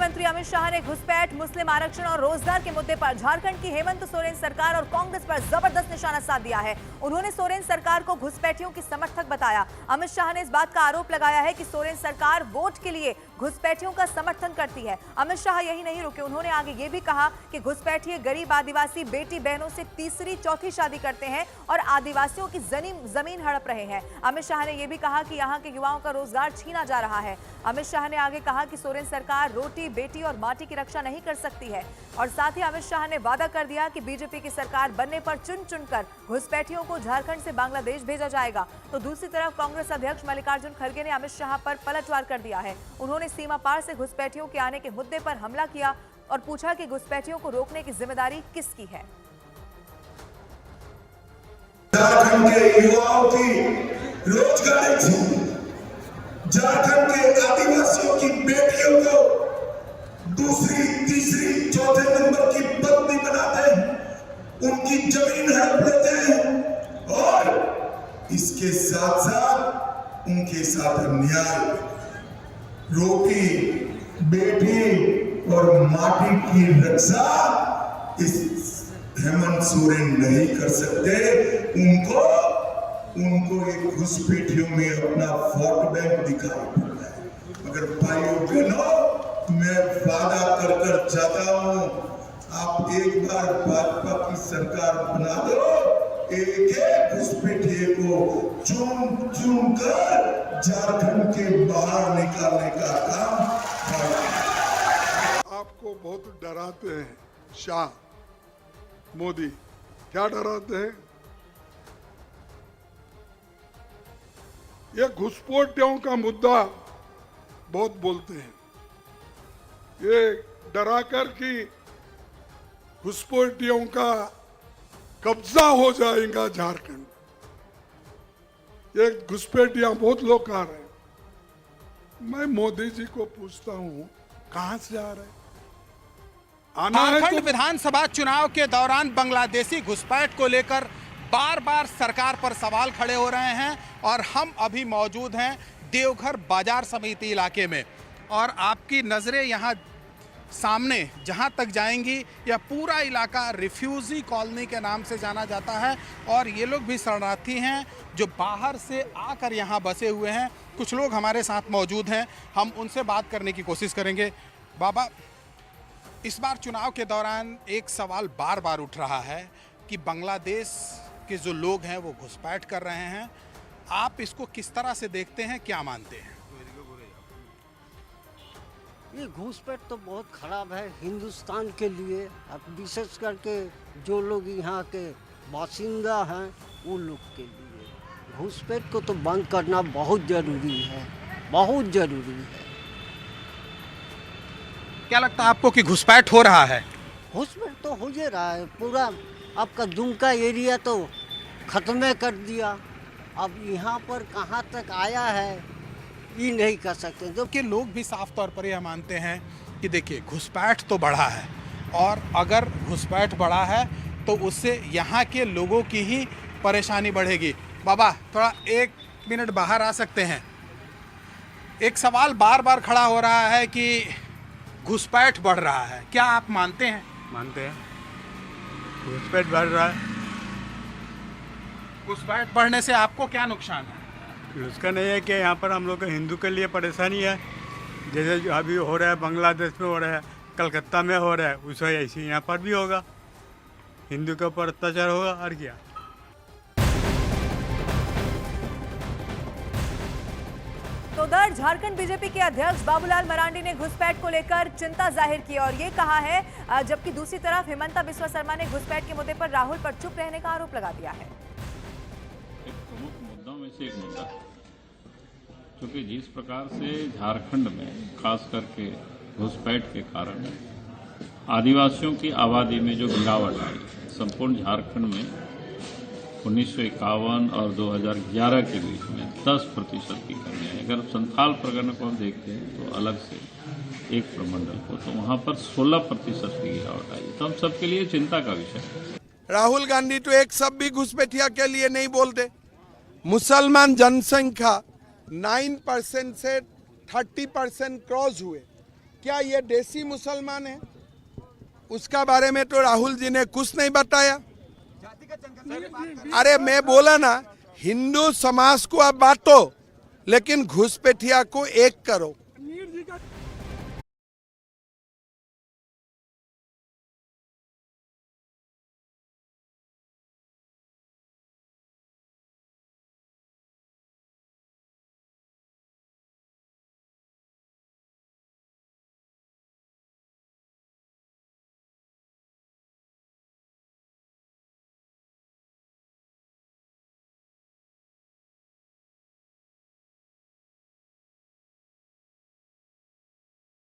मंत्री अमित शाह ने घुसपैठ, मुस्लिम आरक्षण और रोजगार के मुद्दे पर झारखंड की हेमंत सोरेन सरकार और कांग्रेस पर जबरदस्त निशाना साध दिया है। उन्होंने सोरेन सरकार को घुसपैठियों की समर्थक बताया। अमित शाह ने इस बात का आरोप लगाया है कि सोरेन सरकार वोट के लिए घुसपैठियों का समर्थन करती है। अमित शाह यही नहीं रुके, उन्होंने आगे ये भी कहा कि घुसपैठिए गरीब आदिवासी बेटी बहनों से तीसरी चौथी शादी करते हैं और आदिवासियों की जमीन हड़प रहे हैं। अमित शाह ने यह भी कहा कि यहाँ के युवाओं का रोजगार छीना जा रहा है। अमित शाह ने आगे कहा कि सोरेन सरकार रोटी, बेटी और माटी की रक्षा नहीं कर सकती है और साथ ही अमित शाह ने वादा कर दिया कि बीजेपी की सरकार बनने पर चुन चुनकर घुसपैठियों को झारखंड से बांग्लादेश भेजा जाएगा। तो दूसरी तरफ कांग्रेस अध्यक्ष मल्लिकार्जुन खड़गे ने अमित शाह पर पलटवार कर दिया है। उन्होंने सीमा पार से घुसपैठियों के आने के मुद्दे पर हमला किया और पूछा कि घुसपैठियों को रोकने की जिम्मेदारी किसकी है। झारखंड के युवाओं की रोजगार छीन, झारखंड के आदिवासियों की बेटियों को दूसरी, तीसरी, चौथे नंबर की पत्नी बनाते हैं, उनकी जमीन हड़प लेते हैं और इसके साथ साथ उनके साथ अन्याय, रोटी, बेटी और माटी की रक्षा इस हेमंत सोरेन नहीं कर सकते। उनको एक घुसपैठियों में अपना वोट बैंक दिखाई पड़ता है। मगर भाइयों बहनों, मैं वादा कर जाता हूं, आप एक बार भाजपा की सरकार बना दो, एक घुसपैठिए को चुन कर झारखंड के बाहर निकालने का काम। आपको बहुत डराते हैं शाह, मोदी। क्या डराते हैं? ये घुसपैठियों का मुद्दा बहुत बोलते हैं। ये डराकर कि घुसपैठियों का कब्जा हो जाएगा झारखंड। ये घुसपैठियां बहुत लोग आ रहे हैं। मैं मोदी जी को पूछता हूं, कहां से आ रहे हैं? झारखंड विधानसभा चुनाव के दौरान बांग्लादेशी घुसपैठ को लेकर बार बार सरकार पर सवाल खड़े हो रहे हैं और हम अभी मौजूद हैं देवघर बाजार समिति इलाके में और आपकी नज़रें यहाँ सामने जहाँ तक जाएंगी, यह पूरा इलाका रिफ्यूजी कॉलोनी के नाम से जाना जाता है और ये लोग भी शरणार्थी हैं जो बाहर से आकर यहाँ बसे हुए हैं। कुछ लोग हमारे साथ मौजूद हैं, हम उनसे बात करने की कोशिश करेंगे। बाबा, इस बार चुनाव के दौरान एक सवाल बार बार उठ रहा है कि बांग्लादेश के जो लोग हैं वो घुसपैठ कर रहे हैं। आप इसको किस तरह से देखते हैं, क्या मानते हैं? ये घुसपैठ तो बहुत खराब है हिंदुस्तान के लिए, अब विशेष करके जो लोग यहाँ के बासिंदा हैं उन लोग के लिए घुसपैठ को तो बंद करना बहुत ज़रूरी है, बहुत ज़रूरी है। क्या लगता है आपको कि घुसपैठ हो रहा है? घुसपैठ तो हो ही रहा है, पूरा आपका दुमका एरिया तो ख़त्म कर दिया। अब यहाँ पर कहाँ तक आया है ये नहीं कर सकते। जबकि लोग भी साफ तौर पर यह मानते हैं कि देखिए घुसपैठ तो बढ़ा है और अगर घुसपैठ बढ़ा है तो उससे यहाँ के लोगों की ही परेशानी बढ़ेगी। बाबा, थोड़ा 1 मिनट बाहर आ सकते हैं? एक सवाल बार बार खड़ा हो रहा है कि घुसपैठ बढ़ रहा है, क्या आप मानते हैं? मानते हैं, घुसपैठ बढ़ रहा है। घुसपैठ बढ़ने से आपको क्या नुकसान है? उसका नहीं है कि यहाँ पर हम लोग हिंदू के लिए परेशानी है, जैसे जो अभी हो रहा है बांग्लादेश में हो रहा है, कलकत्ता में हो रहा है, उसे ऐसे यहाँ पर भी होगा, हिंदू के ऊपर अत्याचार होगा और क्या। तो उधर झारखंड बीजेपी के अध्यक्ष बाबूलाल मरांडी ने घुसपैठ को लेकर चिंता जाहिर की और ये कहा है, जबकि दूसरी तरफ हेमंता बिस्वा शर्मा ने घुसपैठ के मुद्दे पर राहुल पर चुप रहने का आरोप लगा दिया है। एक प्रमुख मुद्दों में से एक मुद्दा, क्योंकि जिस प्रकार से झारखंड में खास करके घुसपैठ के कारण आदिवासियों की आबादी में जो गिरावट आई, संपूर्ण झारखंड में 1951 और 2011 के बीच में 10% की कमी है। अगर संथाल परगना को हम देखते हैं तो अलग से एक प्रमंडल को, तो वहाँ पर 16% की गिरावट आई, तो हम सबके लिए चिंता का विषय है। राहुल गांधी तो एक शब्द भी घुसपैठिया के लिए नहीं बोलते। मुसलमान जनसंख्या 9% से 30% क्रॉस हुए क्या ये देसी मुसलमान है? उसका बारे में तो राहुल जी ने कुछ नहीं बताया। अरे मैं बोला ना, हिंदू समाज को आप बांटो, लेकिन घुसपैठिया को एक करो।